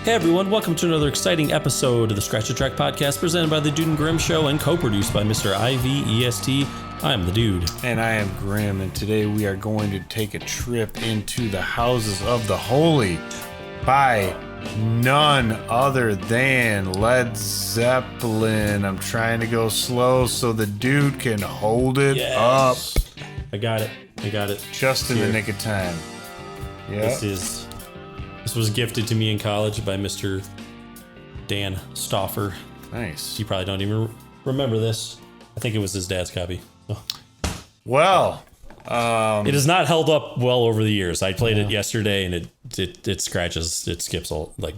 Hey everyone, welcome to another exciting episode of the Scratch the Track podcast presented by the Dude and Grimm Show and co-produced by Mr. IVEST. I'm the Dude. And I am Grimm, and today we are going to take a trip into the houses of the holy by none other than Led Zeppelin. I'm trying to go slow so the Dude can hold it up. I got it. Just in the nick of time. Yeah. This was gifted to me in college by Mr. Dan Stauffer. Nice. You probably don't even remember this. I think it was his dad's copy. So. Well, it has not held up well over the years. I played it yesterday, and it scratches, it skips all I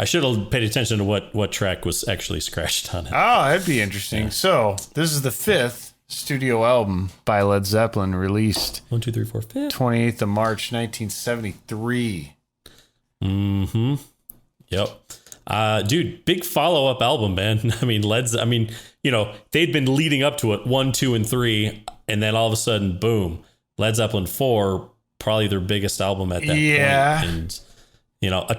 should have paid attention to what track was actually scratched on it. Oh, that'd be interesting. Yeah. So this is the fifth studio album by Led Zeppelin, released 1, 2, 3, 4, 5. 28th of March, 1973. Mm-hmm. Yep. Dude, big follow-up album, man. I mean, they'd been leading up to it 1, 2, and 3, and then all of a sudden, boom, Led Zeppelin 4, probably their biggest album at that point. And a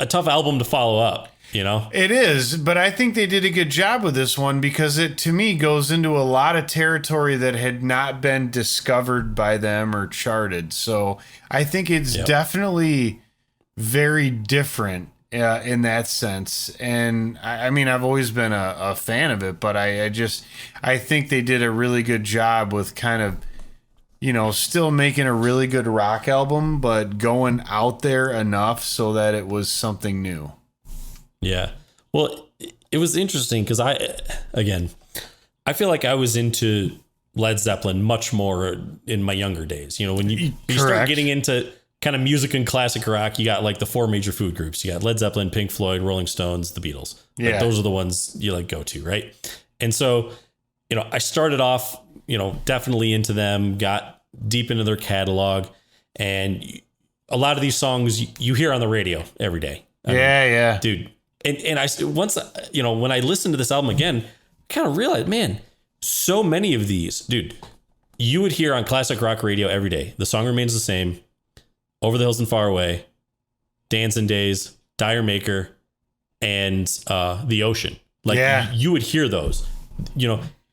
tough album to follow up. It is, but I think they did a good job with this one because it, to me, goes into a lot of territory that had not been discovered by them or charted. So I think it's definitely very different in that sense. And I mean, I've always been a fan of it, but I think they did a really good job with kind of, still making a really good rock album, but going out there enough so that it was something new. Yeah. Well, it was interesting because I feel like I was into Led Zeppelin much more in my younger days. When you start getting into kind of music and classic rock, you got like the four major food groups. You got Led Zeppelin, Pink Floyd, Rolling Stones, the Beatles. Yeah. Like, those are the ones you go to, right? And so, I started off, definitely into them, got deep into their catalog, and a lot of these songs you hear on the radio every day. I mean, dude. And I once, when I listened to this album again, kind of realized, man, so many of these, dude, you would hear on classic rock radio every day. The song remains the same. Over the Hills and Far Away, Dancing Days, Dire Maker, and The Ocean. You would hear those.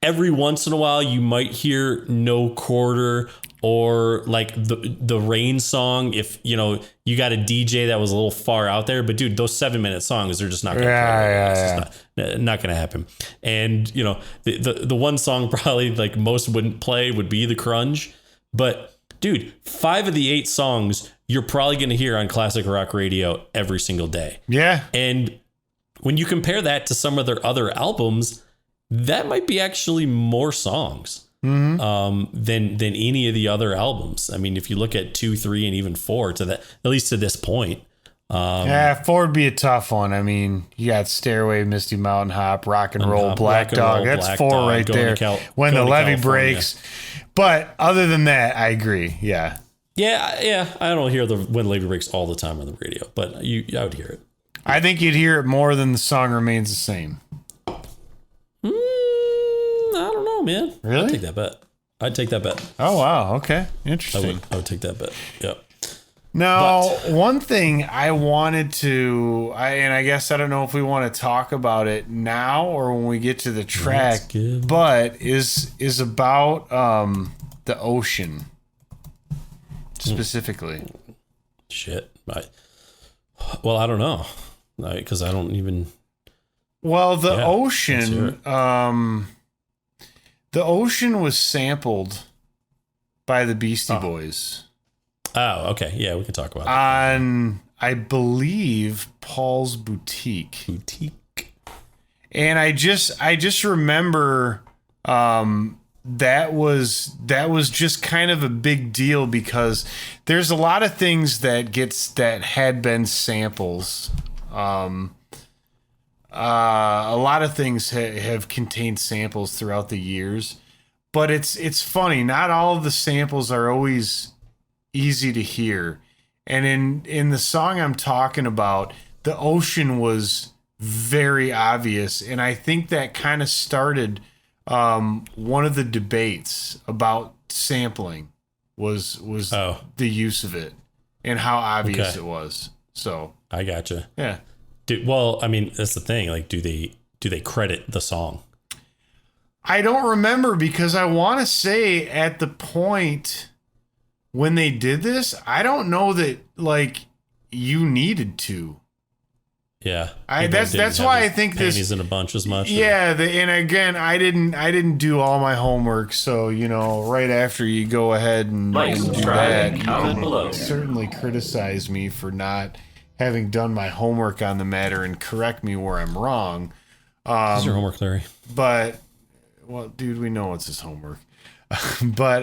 Every once in a while, you might hear No Quarter or like the Rain song if, you got a DJ that was a little far out there. But, dude, those 7-minute songs are just not going to play. It's not going to happen. And, the one song probably like most wouldn't play would be The Crunge. But, dude, 5 of the 8 songs you're probably going to hear on classic rock radio every single day. Yeah. And when you compare that to some of their other albums, that might be actually more songs than any of the other albums. I mean, if you look at 2, 3, and even 4 to that, at least to this point. 4 would be a tough one. I mean, you got Stairway, Misty Mountain Hop, Rock and Roll, Black Dog. That's Black 4 Dog, right there. When the Levee Breaks. But other than that, I agree. Yeah. Yeah. I don't hear When the Levee Breaks all the time on the radio, but I would hear it. I think you'd hear it more than The Song Remains the Same. I don't know, man. Really? I'd take that bet. Oh, wow. Okay. Interesting. I would take that bet. Yep. Now, one thing I wanted to, and I guess I don't know if we want to talk about it now or when we get to the track, but is about the ocean specifically. Shit. I don't know, because I don't even. Well, the ocean was sampled by the Beastie Boys. Oh, okay. Yeah, we can talk about that. On, I believe, Paul's Boutique. And I just remember that was just kind of a big deal because there's a lot of things that had been samples. A lot of things have contained samples throughout the years, but it's funny. Not all of the samples are always easy to hear. And in the song I'm talking about, the ocean was very obvious. And I think that kind of started one of the debates about sampling was the use of it and how obvious it was. So I gotcha. yeah. Well, I mean, that's the thing. Like, do they credit the song? I don't remember because I want to say at the point when they did this, I don't know that like you needed to. Yeah, that's why I think this panties in a bunch as much. Yeah, and again, I didn't do all my homework, so right after you go ahead and do that, you can certainly criticize me for not having done my homework on the matter and correct me where I'm wrong. What's your homework, Larry? But well, dude, we know it's his homework. But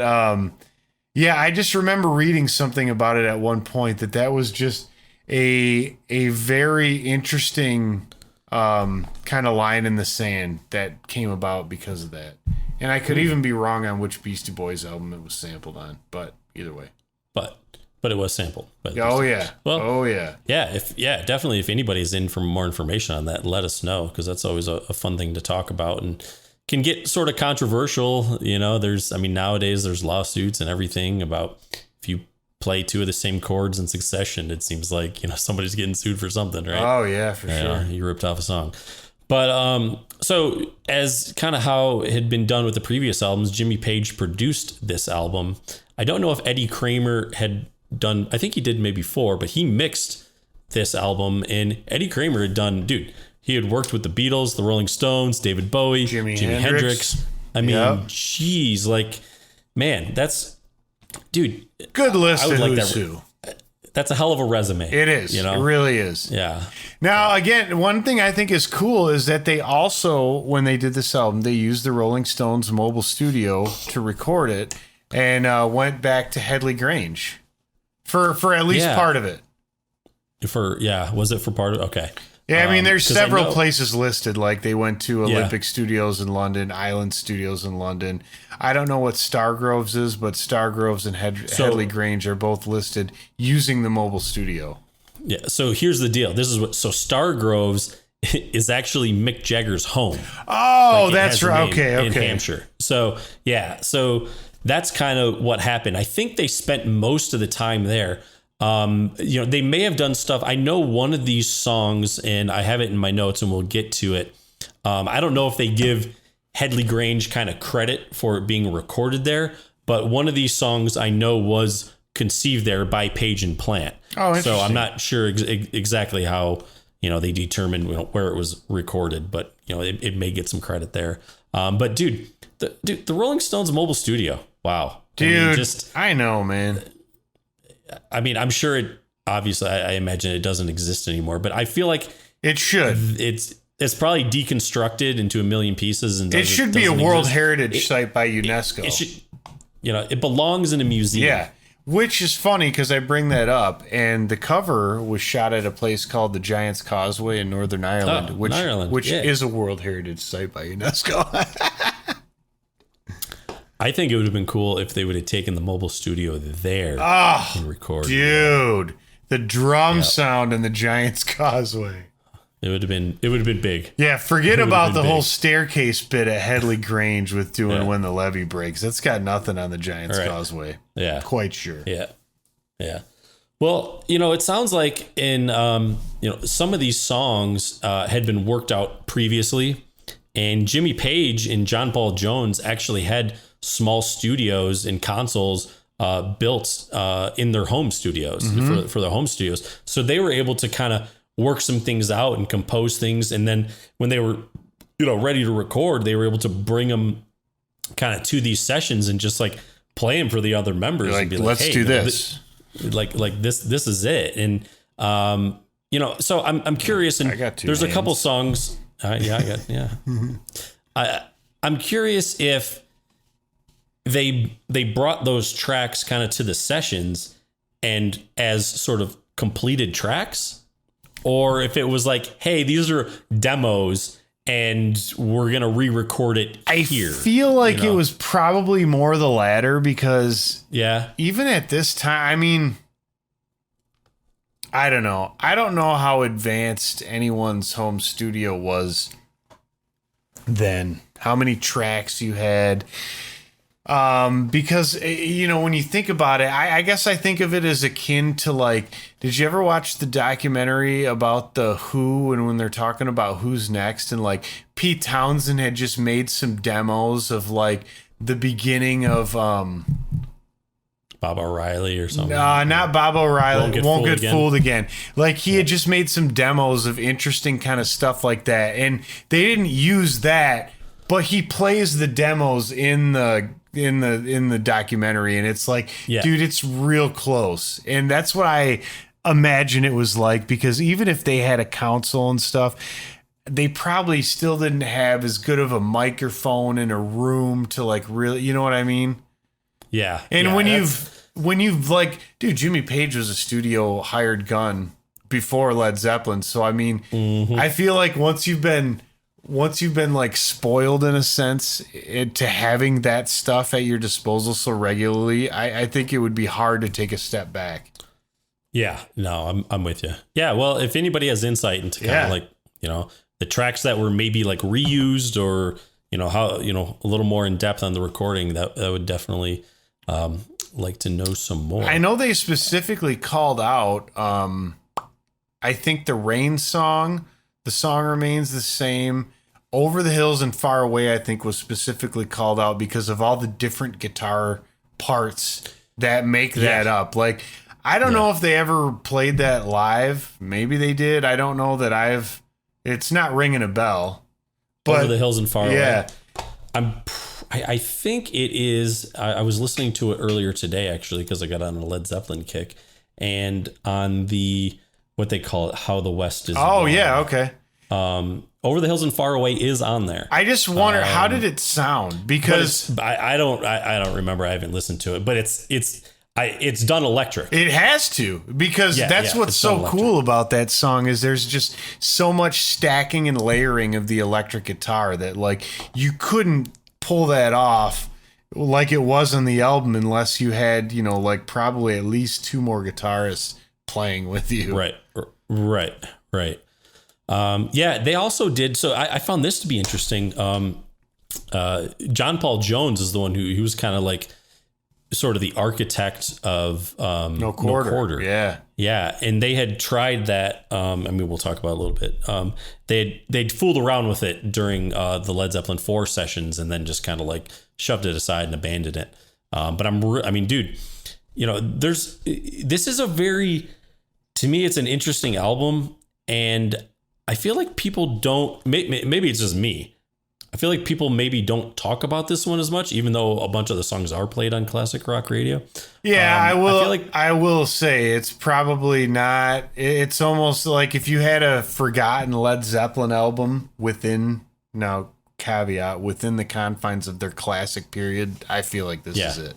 yeah, I just remember reading something about it at one point that was just a very interesting kind of line in the sand that came about because of that. And I could even be wrong on which Beastie Boys album it was sampled on, but either way. But it was sampled. Oh yeah. Well, oh yeah. Yeah, definitely. If anybody's in for more information on that, let us know, because that's always a fun thing to talk about and can get sort of controversial. Nowadays there's lawsuits and everything about if you play two of the same chords in succession, it seems like, somebody's getting sued for something, right? Oh yeah, for sure. You ripped off a song. But so as kind of how it had been done with the previous albums, Jimmy Page produced this album. I don't know if Eddie Kramer had done, I think he did maybe 4, but he mixed this album, and Eddie Kramer he had worked with the Beatles, the Rolling Stones, David Bowie, Jimi Hendrix. I mean, geez, like, man, that's, dude. Good list of who's who. That's a hell of a resume. It is. It really is. Yeah. Now, again, one thing I think is cool is that they also, when they did this album, they used the Rolling Stones mobile studio to record it and went back to Headley Grange for at least part of it. Was it for part of it? Okay. Yeah, I mean, there's several places listed. Like they went to Olympic Studios in London, Island Studios in London. I don't know what Stargroves is, but Stargroves and Headley Grange are both listed using the mobile studio. Yeah. So here's the deal. Stargroves is actually Mick Jagger's home. Oh, that's right. Okay. In Hampshire. So yeah. So that's kind of what happened. I think they spent most of the time there. They may have done stuff. I know one of these songs, and I have it in my notes, and we'll get to it. I don't know if they give Headley Grange kind of credit for it being recorded there, but one of these songs I know was conceived there by Page and Plant. Oh, interesting. So I'm not sure exactly how they determined where it was recorded, but it may get some credit there. But dude, the Rolling Stones mobile studio. Wow, dude, I know, man. I mean, I'm sure it, obviously, I imagine it doesn't exist anymore, but I feel like it should. It's probably deconstructed into a million pieces, and it should be a World Heritage Site by UNESCO. It should, it belongs in a museum. Yeah, which is funny because I bring that up, and the cover was shot at a place called the Giant's Causeway in Northern Ireland, which is a World Heritage Site by UNESCO. I think it would have been cool if they would have taken the mobile studio there and recorded. Dude, the drum sound in the Giant's Causeway. It would have been big. Yeah, forget about the whole staircase bit at Headley Grange with doing When the Levee Breaks. That's got nothing on the Giant's Causeway. Yeah. Quite sure. Yeah. Yeah. Well, it sounds like in some of these songs had been worked out previously, and Jimmy Page and John Paul Jones actually had small studios and consoles built in their home studios for their home studios. So they were able to kind of work some things out and compose things. And then when they were, ready to record, they were able to bring them kind of to these sessions and just like play them for the other members. Like, and be like, let's do this. This is it. And, so I'm curious. And there's a couple songs. I'm curious if they brought those tracks kind of to the sessions and as sort of completed tracks, or if it was like, hey, these are demos and we're going to re-record it here. I feel like it was probably more the latter because even at this time, I mean, I don't know. I don't know how advanced anyone's home studio was then, how many tracks you had. Because when you think about it, I guess I think of it as akin to like, did you ever watch the documentary about the Who and when they're talking about who's next, and like Pete Townsend had just made some demos of like the beginning of Bob O'Reilly or something. Not Bob O'Reilly. Won't get fooled again. Like he had just made some demos of interesting kind of stuff like that, and they didn't use that, but he plays the demos in the documentary, and it's like, dude, it's real close. And that's what I imagine it was like, because even if they had a console and stuff, they probably still didn't have as good of a microphone in a room to like really, you know what I mean? Yeah. And when you've like, dude, Jimmy Page was a studio hired gun before Led Zeppelin. So, I mean, I feel like once you've been like spoiled in a sense to having that stuff at your disposal so regularly, I think it would be hard to take a step back. Yeah, no, I'm with you. Yeah. Well, if anybody has insight into kind of like, the tracks that were maybe like reused, or, how, a little more in depth on the recording, that would definitely, like to know some more. I know they specifically called out, I think the Rain song, the song remains the same. Over the Hills and Far Away, I think, was specifically called out because of all the different guitar parts that make that up. Like, I don't know if they ever played that live. Maybe they did. I don't know that it's not ringing a bell. But Over the Hills and Far Away. I think it is. I was listening to it earlier today, actually, because I got on a Led Zeppelin kick, and on the, what they call it, How the West Is. Oh, yeah. Okay. Over the Hills and Far Away is on there. I just wonder, how did it sound? Because I don't remember. I haven't listened to it, but it's done electric. It has to, because that's what's so cool about that song is there's just so much stacking and layering of the electric guitar that like you couldn't pull that off like it was on the album unless you had, like probably at least two more guitarists playing with you. Right. They also did. So I found this to be interesting. John Paul Jones is the one who was kind of like sort of the architect of No Quarter. Yeah. And they had tried that. We'll talk about it a little bit. They'd fooled around with it during the Led Zeppelin 4 sessions, and then just kind of like shoved it aside and abandoned it. Dude, this is a very, to me, it's an interesting album. And I feel like people don't, maybe it's just me. I feel like people maybe don't talk about this one as much, even though a bunch of the songs are played on classic rock radio. Yeah, I will say it's probably not. It's almost like if you had a forgotten Led Zeppelin album within the confines of their classic period, I feel like this is it.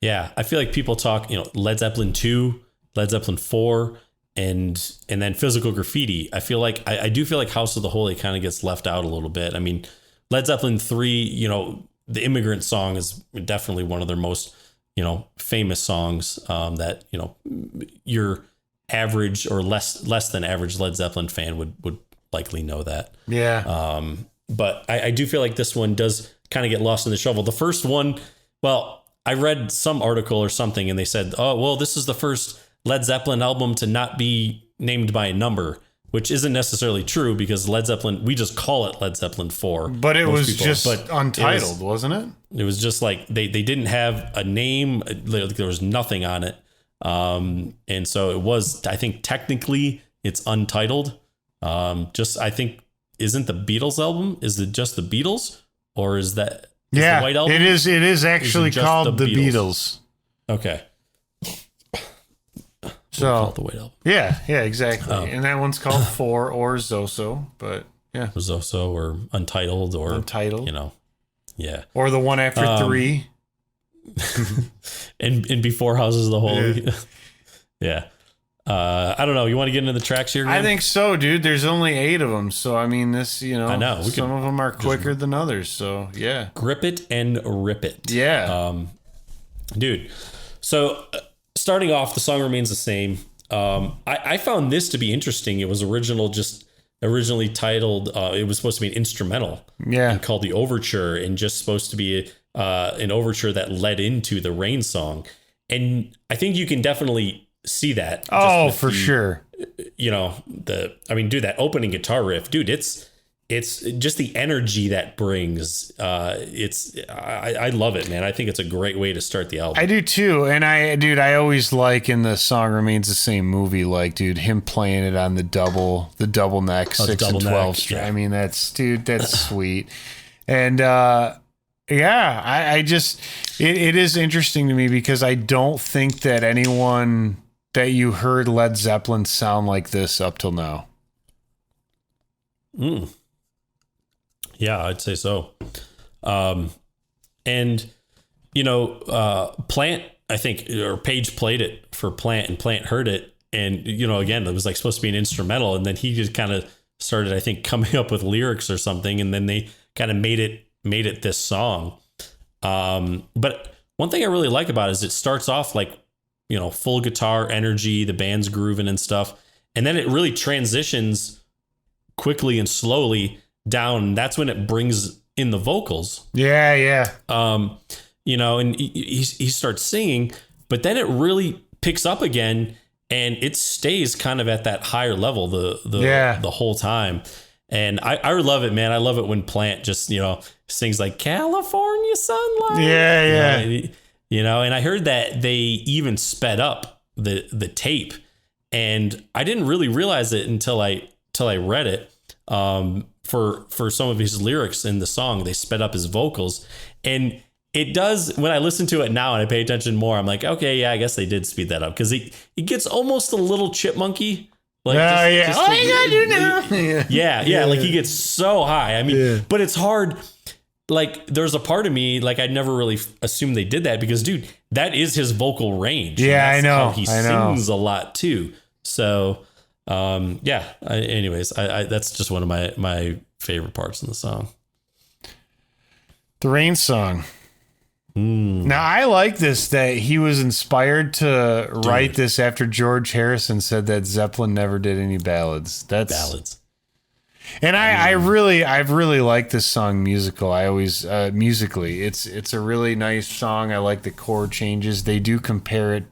Yeah, I feel like people talk, Led Zeppelin 2, Led Zeppelin 4, and then Physical Graffiti. I feel like I do feel like House of the Holy kind of gets left out a little bit. I mean, Led Zeppelin 3, the Immigrant Song is definitely one of their most famous songs that your average or less than average Led Zeppelin fan would likely know that. Yeah. But I do feel like this one does kind of get lost in the shuffle. The first one, well, I read some article or something and they said, oh, well, this is the first Led Zeppelin album to not be named by a number, which isn't necessarily true because Led Zeppelin, we just call it Led Zeppelin 4. But it was just Untitled, wasn't it? It was just like they didn't have a name. There was nothing on it. And so it was, I think technically it's Untitled. I think, isn't the Beatles album? Is it just the Beatles or is that the White Album? It is actually called the Beatles. Okay. So the White Album. Yeah, exactly. And that one's called 4 or Zoso, but yeah. Zoso or Untitled. Yeah. Or the one after 3. and before Houses of the Holy. Yeah. I don't know. You want to get into the tracks here, Graham? I think so, dude. There's only 8 of them. So, I mean, this, I know. Some of them are quicker than others. So, yeah. Grip it and rip it. Yeah. Dude. So, starting off, the song remains the same. I found this to be interesting. It was originally titled, it was supposed to be an instrumental. Yeah. Called the Overture and just supposed to be an overture that led into the Rain song. And I think you can definitely see that. Oh, for sure. You know, dude, that opening guitar riff, dude, it's just the energy that brings. I love it, man. I think it's a great way to start the album. I do too. And I always like in the Song Remains the Same movie, like, dude, him playing it on the double neck, 6 and 12 string. Yeah. I mean, that's sweet. And, I just, it is interesting to me because I don't think that anyone that you heard Led Zeppelin sound like this up till now. Yeah, I'd say so. And, you know, Plant, I think, or Page played it for Plant, and Plant heard it. And, you know, again, it was like supposed to be an instrumental. And then he just kind of started, I think, coming up with lyrics or something. And then they kind of made it this song. But one thing I really like about it is it starts off like, you know, full guitar energy, the band's grooving and stuff. And then it really transitions quickly and slowly down. That's when it brings in the vocals. Yeah. You know, and he starts singing, but then it really picks up again, and it stays kind of at that higher level the whole time. And I love it, man. I love it when Plant just, you know, sings like California Sunlight. Yeah. You know, and I heard that they even sped up the tape, and I didn't really realize it until I read it. For some of his lyrics in the song, they sped up his vocals, and it does. When I listen to it now and I pay attention more, I'm like, okay, yeah, I guess they did speed that up, because it gets almost a little chipmunky. Like, just all you gotta do now. Yeah. Like, he gets so high. I mean, but it's hard. Like, there's a part of me, like, I never really assumed they did that, because, dude, that is his vocal range. Yeah, I know. How he sings a lot too. So, anyways, I that's just one of my favorite parts in the song. The Rain song. Now, I like this, that he was inspired to write this after George Harrison said that Zeppelin never did any ballads. That's ballads. And I really like this song musically. It's a really nice song. I like the chord changes. They do compare it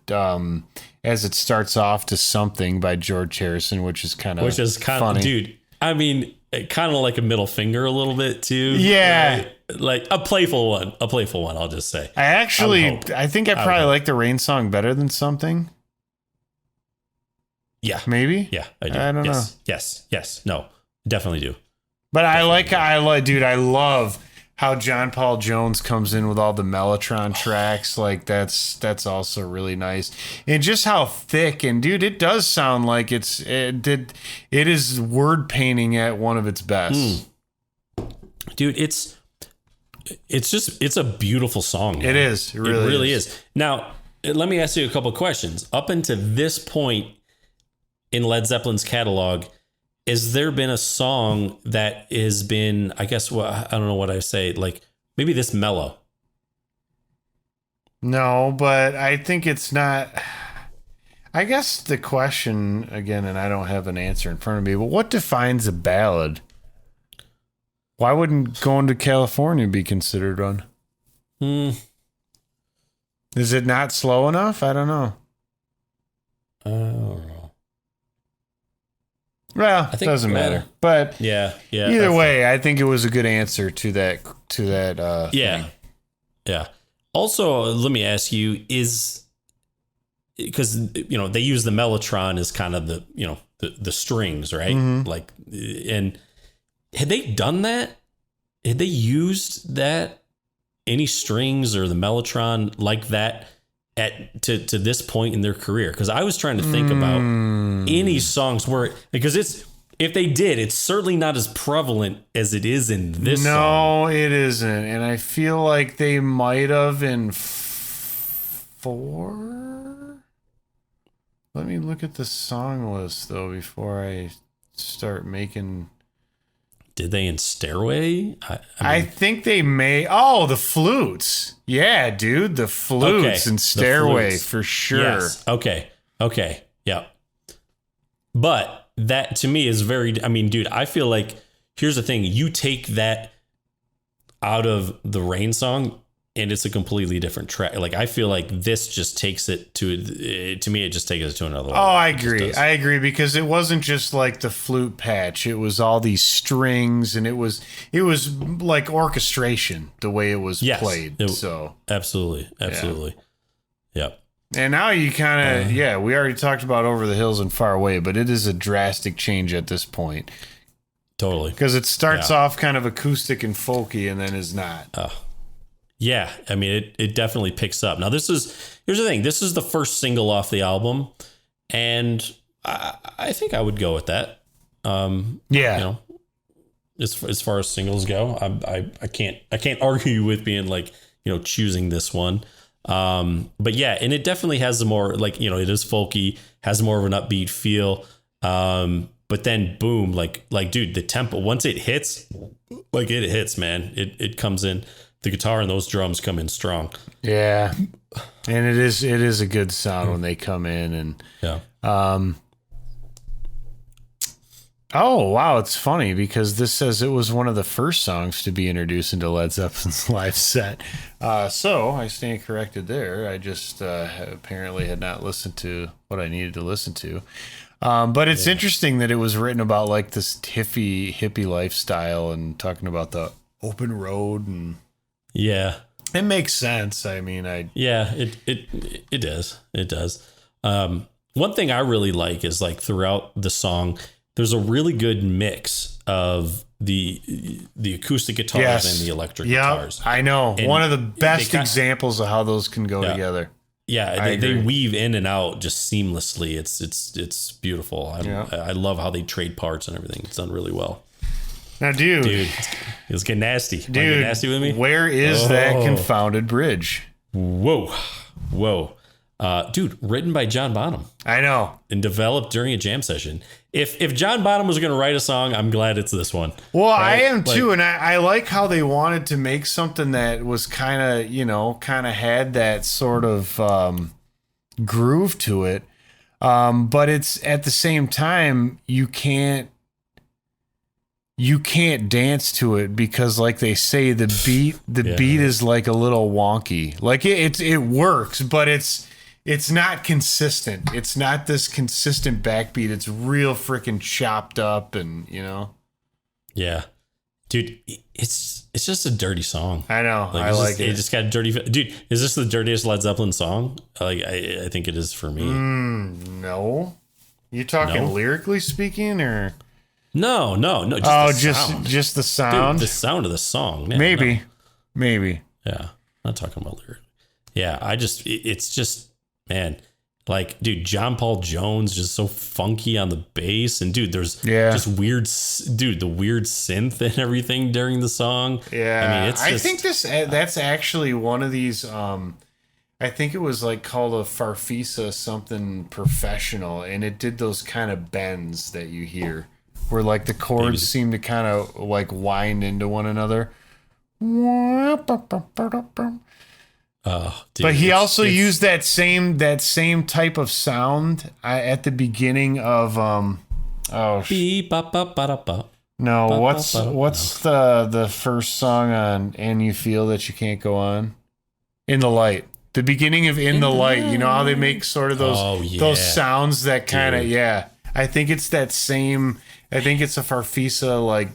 as it starts off to Something by George Harrison, which is kind of funny. Dude, I mean, kind of like a middle finger a little bit too. Yeah. Right? Like a playful one, I'll just say. I think I probably like the Rain song better than Something. Yeah. Maybe? Yeah, I do. I don't know. Yes. No, definitely do. But definitely I love how John Paul Jones comes in with all the Mellotron tracks. Like, that's also really nice. And just how thick, and dude, it does sound like it is word painting at one of its best. Dude, it's a beautiful song, man. It is. It really is. Now, let me ask you a couple of questions. Up until this point in Led Zeppelin's catalog, has there been a song that has been, I guess, I don't know what I say, like maybe this mellow? No, but I think it's not. I guess the question again, and I don't have an answer in front of me, but what defines a ballad? Why wouldn't Going to California be considered one? Is it not slow enough? I don't know. I don't know. Well, it doesn't matter. But either way, I think it was a good answer to that thing. Yeah. Also, let me ask you, because, you know, they use the Mellotron as kind of the, you know, the strings, right? Mm-hmm. Like, and had they done that? Had they used that, any strings or the Mellotron like that to this point in their career? Because I was trying to think about any songs where, because if they did, it's certainly not as prevalent as it is in this song. No, it isn't. And I feel like they might have in 4. Let me look at the song list, though, before I start making... Did they in Stairway? I think they may. Oh, the flutes. Yeah, dude. The flutes in Stairway for sure. Yes. Okay. Yeah. But that to me is very, I mean, dude, I feel like, here's the thing. You take that out of the Rain song and it's a completely different track. Like I feel like this just takes it to me. It just takes it to another level. Oh, I agree. I agree because it wasn't just like the flute patch. It was all these strings, and it was like orchestration the way it was played. So absolutely. Yep. And now you kind of we already talked about Over the Hills and Far Away, but it is a drastic change at this point. Totally. Because it starts off kind of acoustic and folky and then is not. Yeah. I mean, it definitely picks up. Now, here's the thing. This is the first single off the album. And I think I would go with that. As far as singles go, I can't argue with being like, choosing this one. But yeah, and it definitely has the more like, it is folky, has more of an upbeat feel. But then boom, like dude, the tempo, once it hits, like it hits, man, it comes in, the guitar and those drums come in strong. Yeah. And it is a good sound when they come in and, oh, wow. It's funny because this says it was one of the first songs to be introduced into Led Zeppelin's live set. So I stand corrected there. I just apparently had not listened to what I needed to listen to. But it's interesting that it was written about like this hippie lifestyle and talking about the open road and it makes sense. I mean, it does. It does. One thing I really like is like throughout the song, there's a really good mix of the acoustic guitars and the electric guitars. I know. And one of the best examples of how those can go together. Yeah, they weave in and out just seamlessly. It's beautiful. I love how they trade parts and everything. It's done really well. Now, dude, it's getting nasty. Dude, get nasty with me? Where is that confounded bridge? Whoa. Dude, written by John Bonham. I know. And developed during a jam session. If John Bonham was going to write a song, I'm glad it's this one. Well, right? I am too, and I like how they wanted to make something that was kind of had that sort of groove to it. But it's at the same time you can't dance to it because, like they say, the beat is like a little wonky. Like it works, but it's not consistent. It's not this consistent backbeat. It's real freaking chopped up and, Yeah. Dude, it's just a dirty song. I know. I like it. It just got a dirty... Dude, is this the dirtiest Led Zeppelin song? Like, I think it is for me. No. You talking lyrically speaking or... No. Just the sound? Dude, the sound of the song. Man, Maybe. Yeah. I'm not talking about lyric. Yeah, it's just... Man, like, dude, John Paul Jones just so funky on the bass, and dude, there's just the weird synth and everything during the song. Yeah, I mean, I think that's actually one of these. I think it was like called a Farfisa something professional, and it did those kind of bends that you hear, where like the chords seem to kind of like wind into one another. Dude, but he also used that same type of sound at the beginning of what's the first song on And You Feel That You Can't Go On? In the Light. The beginning of In the Light, you know how they make sort of those sounds that kind of I think it's that same. I think it's a Farfisa like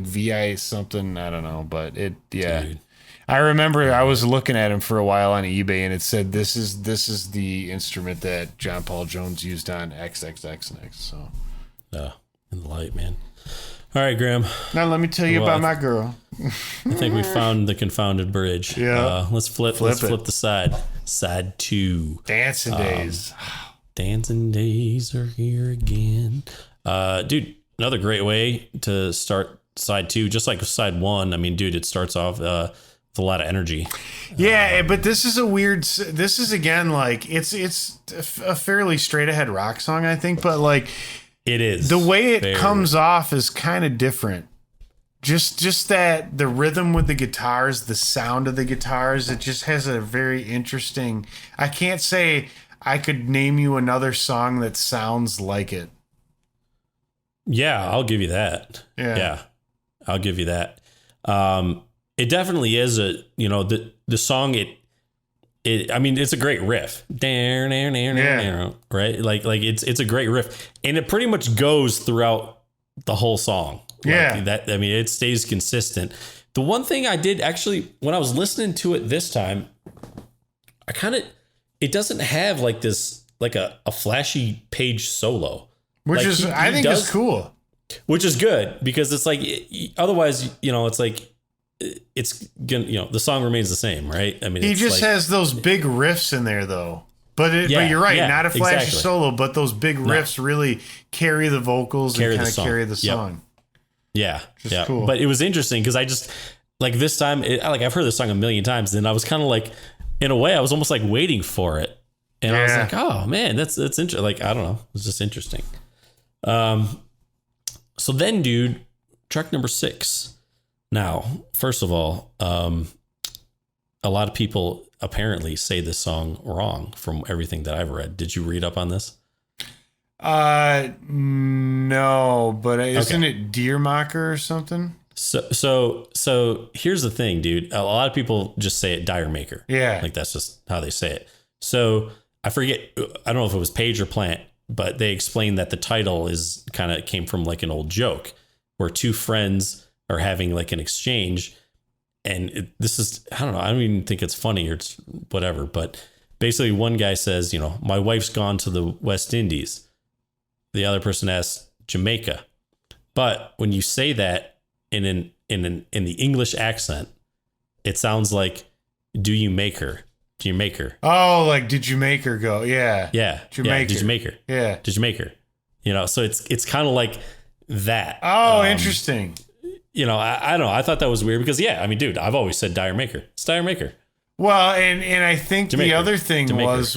VI something, I don't know, but Dude. I remember I was looking at him for a while on eBay, and it said this is the instrument that John Paul Jones used on XXX and X. So, In the Light, man. All right, Graham. Now let me tell you about my girl. I think we found the confounded bridge. Yeah. Let's flip the side. Side 2. Dancing days. Dancing days are here again. Dude, another great way to start side 2, just like side 1. I mean, dude, it starts off with a lot of energy. Yeah, but this is again like it's a fairly straight ahead rock song, I think, but like it is. The way it comes off is kind of different. Just that the rhythm with the guitars, the sound of the guitars, it just has a very interesting. I can't say I could name you another song that sounds like it. Yeah, I'll give you that. Yeah, I'll give you that. it definitely is the song. I mean, it's a great riff. Right? Like it's a great riff, and it pretty much goes throughout the whole song. That. I mean, it stays consistent. The one thing I did actually, when I was listening to it this time, it doesn't have like this, like a flashy page solo. Which is, I think is cool. Which is good, because it's like, otherwise, it's like, it's gonna, the song remains the same, right? I mean, he just has those big riffs in there, though. But you're right, not a flashy solo, but those big riffs really carry the vocals and kind of carry the song. Yeah, yeah. Cool. But it was interesting because I just, like, this time, I've heard this song a million times, and I was kind of like, in a way, I was almost like waiting for it, and I was like, oh man, that's interesting. Like, I don't know, it was just interesting. So then, dude, track number 6. Now, first of all, a lot of people apparently say this song wrong from everything that I've read. Did you read up on this? No, but isn't it Deermacher or something? So here's the thing, dude. A lot of people just say it Diremaker. Yeah. Like, that's just how they say it. So I forget, I don't know if it was Page or Plant, but they explained that the title came from like an old joke where two friends are having like an exchange, and this is, I don't know, I don't even think it's funny or it's whatever, but basically one guy says, my wife's gone to the West Indies. The other person asks Jamaica. But when you say that in the English accent, it sounds like, do you make her? Do you make her? Oh, like, did you make her go? Yeah. Yeah. Jamaica. Yeah. Did you make her? Yeah. Did you make her? So it's kind of like that. Oh, interesting. I don't know. I thought that was weird because, I mean, dude, I've always said Diremaker. It's Diremaker. Well, and I think the other thing was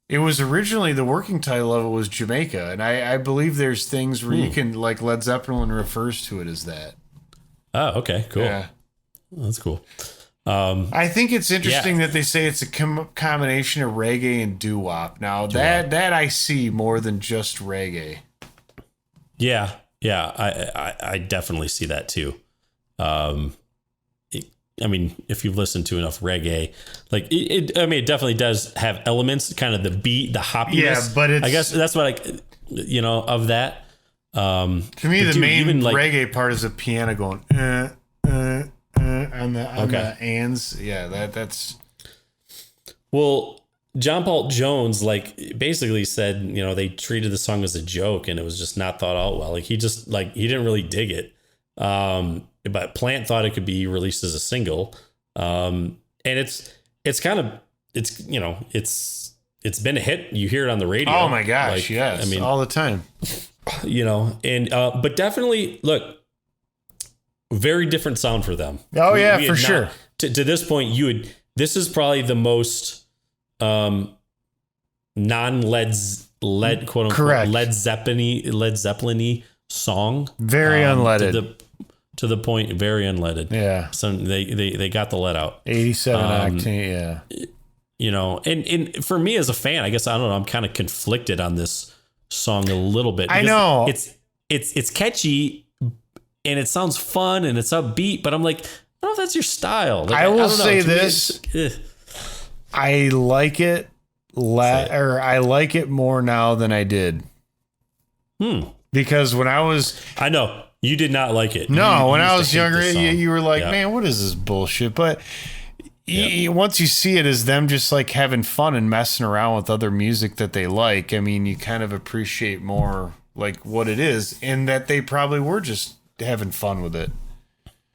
it was originally, the working title of it was Jamaica, and I believe there's things where you can, like, Led Zeppelin refers to it as that. Oh, okay, cool. Yeah, that's cool. I think it's interesting that they say it's a combination of reggae and doo-wop. Now that I see more than just reggae. Yeah, I definitely see that too. I mean, if you've listened to enough reggae, like it definitely does have elements, kind of the beat, the hoppiness. Yeah, but I guess that's what of that. To me, the main reggae part is a piano going on the ands. Yeah, that's. Well, John Paul Jones basically said, they treated the song as a joke and it was just not thought out well. Like, he just he didn't really dig it. But Plant thought it could be released as a single. And it's been a hit. You hear it on the radio. Oh my gosh. Yes. I mean, all the time, but definitely look, very different sound for them. Oh yeah, for sure. To this point, this is probably the most, non-Led quote unquote correct Led Zeppelin-y song. Very unleaded. To the point, very unleaded. Yeah. So they got the lead out. 87 octane, yeah. And for me as a fan, I guess, I don't know, I'm kind of conflicted on this song a little bit. I know. It's catchy and it sounds fun and it's upbeat, but I'm like, I don't know if that's your style. Like, I will say this. I like it I like it more now than I did. Because when I know you did not like it. No, when I was younger, you were like, man, what is this bullshit? But once you see it as them just like having fun and messing around with other music that they like, I mean, you kind of appreciate more like what it is, and that they probably were just having fun with it.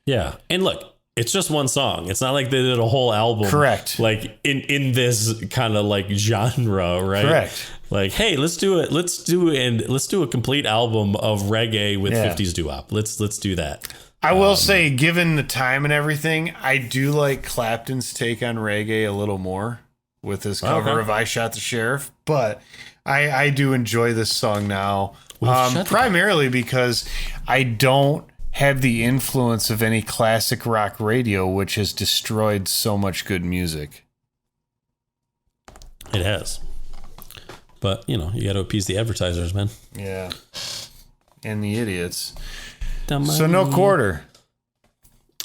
Yeah. And look, it's just one song. It's not like they did a whole album. Correct. Like in this kind of like genre, right? Correct. Like, hey, let's do it. Let's do a complete album of reggae with 50s doo-wop. Let's do that. I will say, given the time and everything, I do like Clapton's take on reggae a little more with his cover of I Shot the Sheriff. But I do enjoy this song now, primarily because I don't have the influence of any classic rock radio, which has destroyed so much good music. It has. But, you got to appease the advertisers, man. Yeah. And the idiots. So no quarter.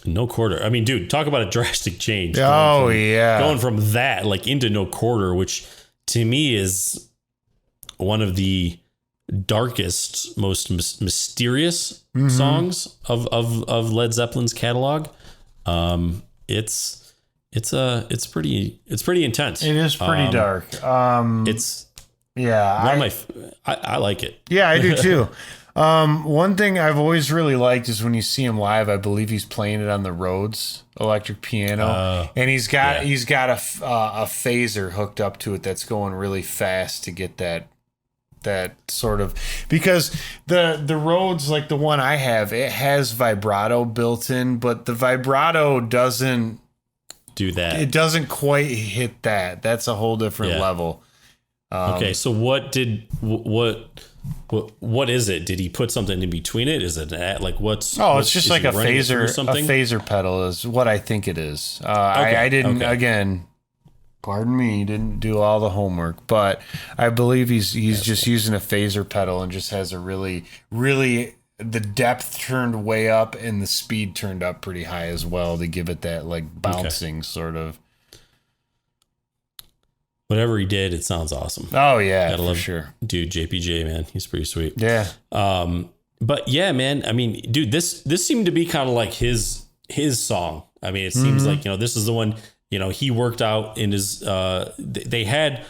No Quarter. I mean, dude, talk about a drastic change. Going from that like into No Quarter, which to me is one of the darkest, most mysterious songs of Led Zeppelin's catalog. It's pretty intense. It is pretty dark. It's I like it. Yeah, I do too. One thing I've always really liked is when you see him live. I believe he's playing it on the Rhodes electric piano, and he's got a phaser hooked up to it that's going really fast to get that sort of, because the Rhodes, like the one I have, it has vibrato built in, but the vibrato doesn't do that. It doesn't quite hit that. That's a whole different level. Okay, so what is it? Did he put something in between it? Is it like what's? Oh, it's just like a phaser. A phaser pedal is what I think it is. I didn't again. Pardon me, didn't do all the homework, but I believe he's just using a phaser pedal and just has a really the depth turned way up and the speed turned up pretty high as well to give it that like bouncing sort of. Whatever he did, it sounds awesome. Oh yeah, gotta love sure. Dude, JPJ, man, he's pretty sweet. Yeah. But yeah, man, I mean, dude, this seemed to be kind of like his song. I mean, it seems like, this is the one, he worked out in his, they had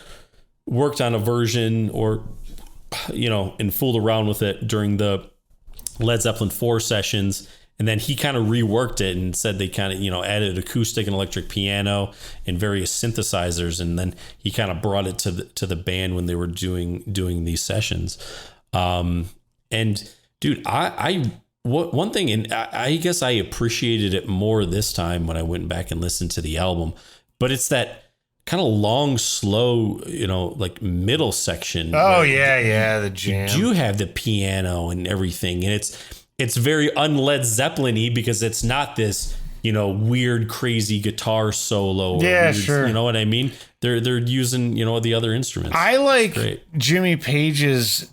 worked on a version or, and fooled around with it during the Led Zeppelin 4 sessions. And then he kind of reworked it and said they kind of, added acoustic and electric piano and various synthesizers. And then he kind of brought it to the band when they were doing these sessions. And dude, one thing, and I guess I appreciated it more this time when I went back and listened to the album, but it's that kind of long, slow, like middle section. Oh yeah. The jam. You do have the piano and everything. And it's very un-Led Zeppelin-y because it's not this, weird, crazy guitar solo. Sure. You know what I mean? They're using, the other instruments. I like Jimmy Page's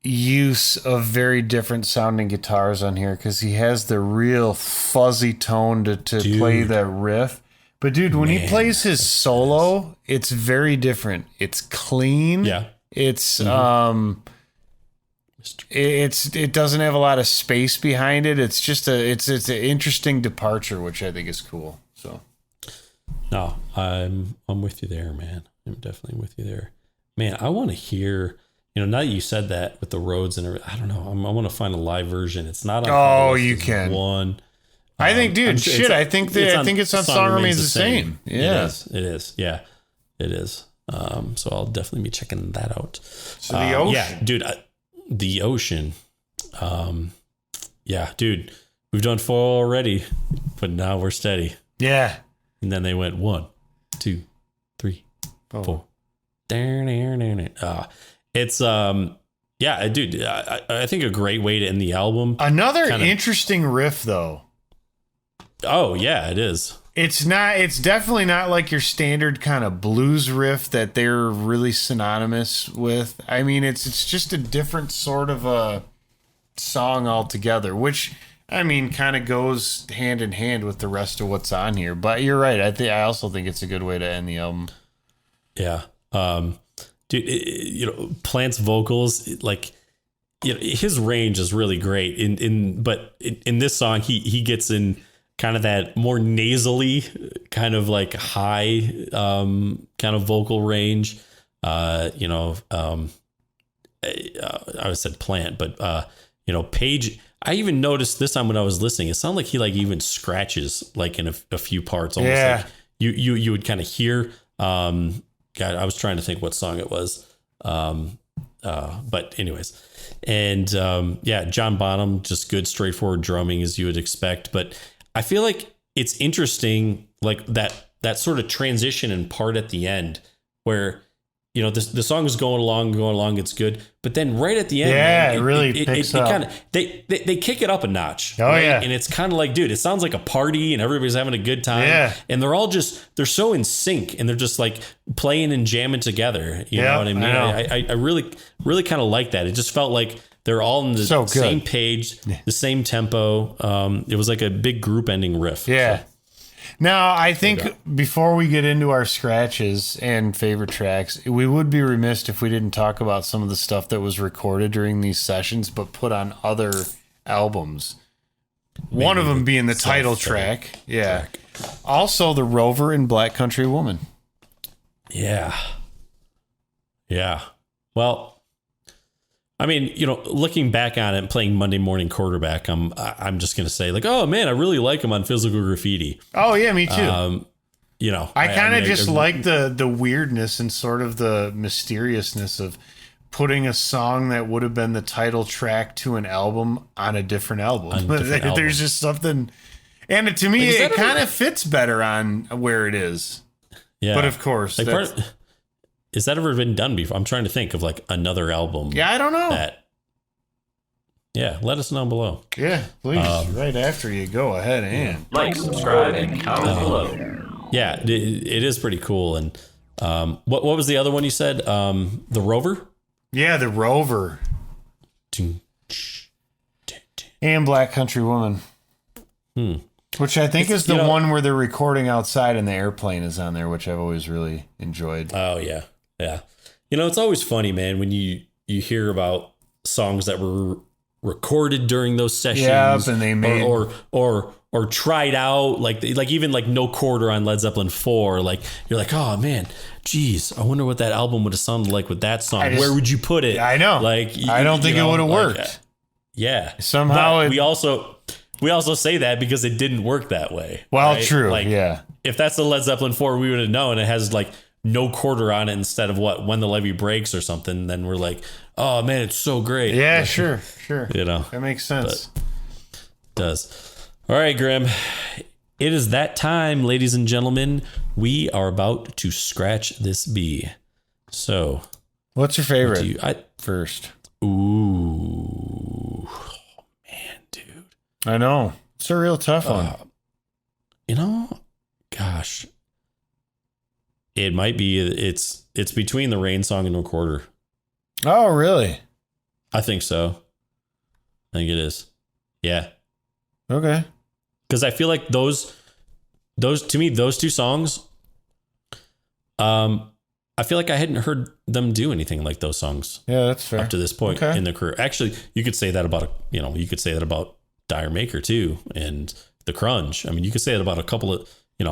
use of very different sounding guitars on here because he has the real fuzzy tone to play that riff. But dude, when he plays his solo, it's very different. It's clean. Yeah. It's it doesn't have a lot of space behind it. It's just it's an interesting departure, which I think is cool. So no, I'm with you there, man. I'm definitely with you there, man. I want to hear, now that you said that with the Rhodes and everything, I don't know. I want to find a live version. It's not on. Oh, you can. One. I think, dude, I think it's on Song Remains the Same. Yeah, it is. Yeah, it is. So I'll definitely be checking that out. So the Ocean. Yeah, dude. The Ocean. Yeah, dude, we've done 4 already, but now we're steady. Yeah. And then they went 1, 2, 3, 4. It's yeah, dude, I think a great way to end the album. Another interesting riff though. Oh yeah, it is. It's definitely not like your standard kind of blues riff that they're really synonymous with. I mean, it's just a different sort of a song altogether, which I mean kind of goes hand in hand with the rest of what's on here. But you're right. I also think it's a good way to end the album. Yeah. Dude, Plant's vocals, like, his range is really great. But in this song, he gets in kind of that more nasally, kind of like high, kind of vocal range. I said Plant, but Page. I even noticed this time when I was listening, it sounded like he like even scratches like in a few parts. Almost like you would kind of hear. God, I was trying to think what song it was. But anyways, and John Bonham, just good straightforward drumming as you would expect. But I feel like it's interesting, like that sort of transition and part at the end where, the song is going along, it's good. But then right at the end, it really picks up. Kinda, they kick it up a notch. Oh, right? yeah. And it's kind of like, dude, it sounds like a party and everybody's having a good time. Yeah. And they're so in sync and they're just like playing and jamming together. You know what I mean? I really, really kind of like that. It just felt like They're all in the same page, the same tempo. It was like a big group ending riff. Yeah. Now, I think before we get into our scratches and favorite tracks, we would be remiss if we didn't talk about some of the stuff that was recorded during these sessions, but put on other albums. Maybe one of them being the title track. Yeah. Also, the Rover and Black Country Woman. Yeah. Yeah. Well, I mean, looking back on it and playing Monday Morning Quarterback, I'm just going to say like, oh man, I really like him on Physical Graffiti. Oh yeah, me too. I kind of just like the weirdness and sort of the mysteriousness of putting a song that would have been the title track to an album on a different album. There's just something, and to me, it kind of fits better on where it is. Yeah, but of course, has that ever been done before? I'm trying to think of like another album. Yeah, I don't know. Let us know below. Yeah, please. Right after you go ahead and like, subscribe, and comment below. Yeah, it is pretty cool. And what was the other one you said? The Rover? Yeah, the Rover. And Black Country Woman. Which I think is the one where they're recording outside and the airplane is on there, which I've always really enjoyed. Oh, yeah. Yeah. It's always funny, man, when you hear about songs that were recorded during those sessions. Yeah, and they made or tried out, like even like No Quarter on Led Zeppelin 4. Like you're like, oh man, geez, I wonder what that album would have sounded like with that song. Where would you put it? I know. Like I don't think it would have worked. Yeah. Somehow we also say that because it didn't work that way. Well, right? true. Like, yeah. If that's the Led Zeppelin 4, we would have known it has like No Quarter on it instead of When the Levee Breaks or something. Then we're like, oh man, it's so great. Yeah, but, sure. That makes sense. It does. All right, Graham. It is that time, ladies and gentlemen. We are about to scratch this bee. So, what's your favorite? First. Ooh, man, dude. I know. It's a real tough one. Gosh. It might be, it's between the Rain song and No Quarter. Oh, really? I think so. I think it is. Yeah. Okay. Because I feel like those to me, those two songs, I feel like I hadn't heard them do anything like those songs. Yeah, that's fair. Up to this point in their career. Actually, you could say that about, Dire Maker too, and The Crunge. I mean, you could say that about a couple of,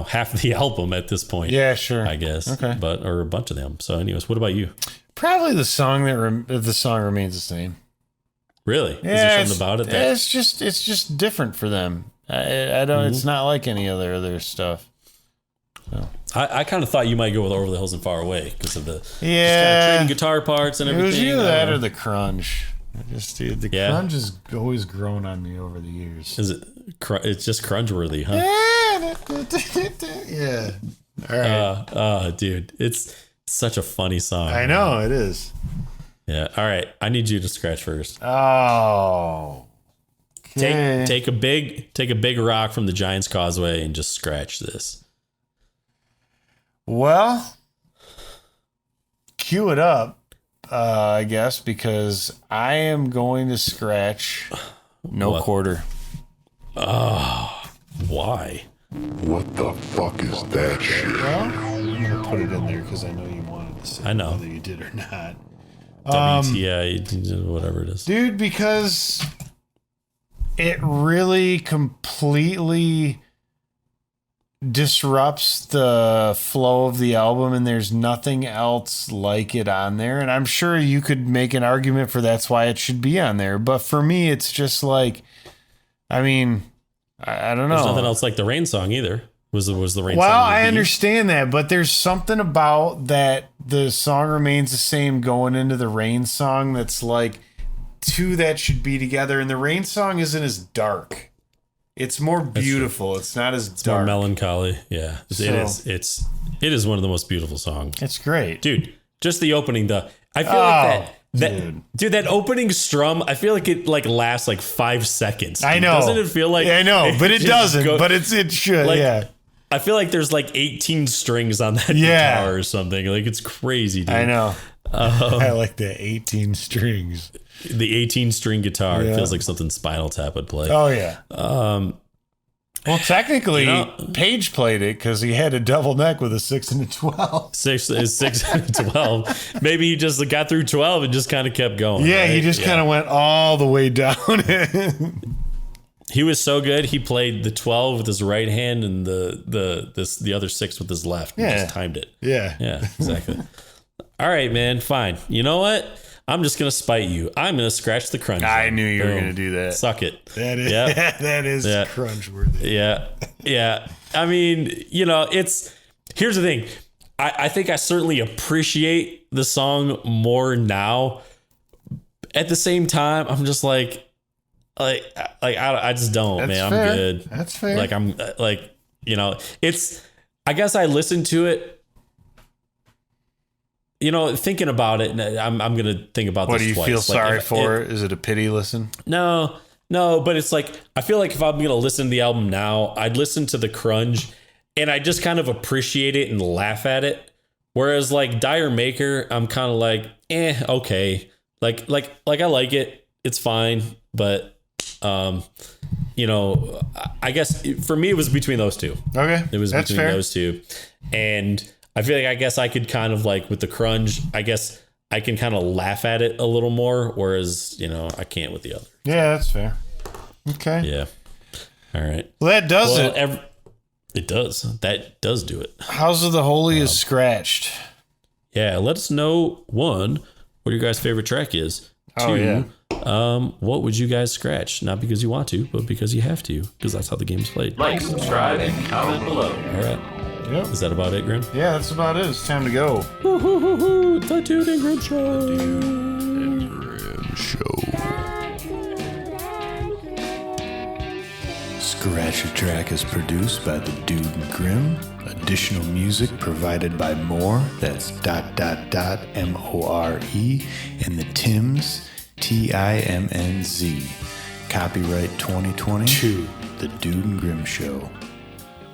half of the album at this point. Yeah, sure. I guess. Okay. Or a bunch of them. So anyways, what about you? Probably the song the song remains the same. Really? Yeah, is there something about it that it's just different for them. I don't. It's not like any other stuff. So. I kind of thought you might go with Over the Hills and Far Away because of the just kind Yeah. of trading guitar parts and It everything. was either that or the Crunge. The Yeah. Crunge has always grown on me over the years. Is it? It's just cringeworthy, huh? Yeah. All right. Dude, it's such a funny song. I know it is. Yeah. All right. I need you to scratch first. Oh. Okay. Take a big rock from the Giant's Causeway and just scratch this. Well, cue it up, I guess, because I am going to scratch No Quarter. Oh, why? What the fuck is that shit? Well, I'm going to put it in there because I know you wanted to say I know. whether you did or not. WTI, whatever it is. Dude, because it really completely disrupts the flow of the album and there's nothing else like it on there. And I'm sure you could make an argument for that's why it should be on there. But for me, it's just like, I mean, I don't know. There's nothing else like the Rain song either. Was the Rain song? Well, I understand that, but there's something about that the song remains the same going into the Rain song that's like two that should be together. And the Rain song isn't as dark. It's more beautiful. It's not as dark. More melancholy. Yeah. It is one of the most beautiful songs. It's great. Dude, just the opening I feel like that opening strum, I feel like it lasts 5 seconds. I know. Doesn't it feel like I know, but it doesn't. But it should. Yeah. I feel like there's like 18 strings on that guitar or something. Like it's crazy, dude. I know. I like the 18 strings. The 18 string guitar. It feels like something Spinal Tap would play. Oh yeah. Well, technically, Page played it because he had a double neck with a 6 and a 12. 6 and 12. Maybe he just got through 12 and just kind of kept going. Yeah, right? he just kind of went all the way down. He was so good. He played the 12 with his right hand and the other 6 with his left. Yeah. He just timed it. Yeah. Yeah, exactly. All right, man. Fine. You know what? I'm just going to spite you. I'm going to scratch the crunch. I knew you were going to do that. Suck it. That is, that is crunch worthy. Yeah. Yeah. I mean, here's the thing. I think I certainly appreciate the song more now. At the same time, I'm just I just don't, That's man. fair. I'm good. That's fair. Like, I'm I guess I listened to it. Thinking about it, I'm going to think about what this do you twice. feel sorry for? Is it a pity listen? No, but it's like, I feel like if I'm going to listen to the album now, I'd listen to the crunge and I just kind of appreciate it and laugh at it. Whereas like Dire Maker, I'm kind of like, okay. Like I like it. It's fine. But, I guess for me, it was between those two. Okay. It was That's between fair. those two. And I feel like, I guess I could kind of like with the crunge, I guess I can kind of laugh at it a little more. Whereas, I can't with the other. Yeah, that's fair. Okay. Yeah. All right. Well, that does it. It does. That does do it. House of the Holy is scratched. Yeah. Let us know, 1, what your guys' favorite track is. 2, what would you guys scratch? Not because you want to, but because you have to, because that's how the game's played. Like, subscribe, and comment below. All right. Yep. Is that about it, Grim? Yeah, that's about it. It's time to go. The Dude and Grim Show. Scratch a Track is produced by the Dude and Grim. Additional music provided by More. That's ... MORE and the Tims TIMNZ. Copyright 2020 to the Dude and Grim Show.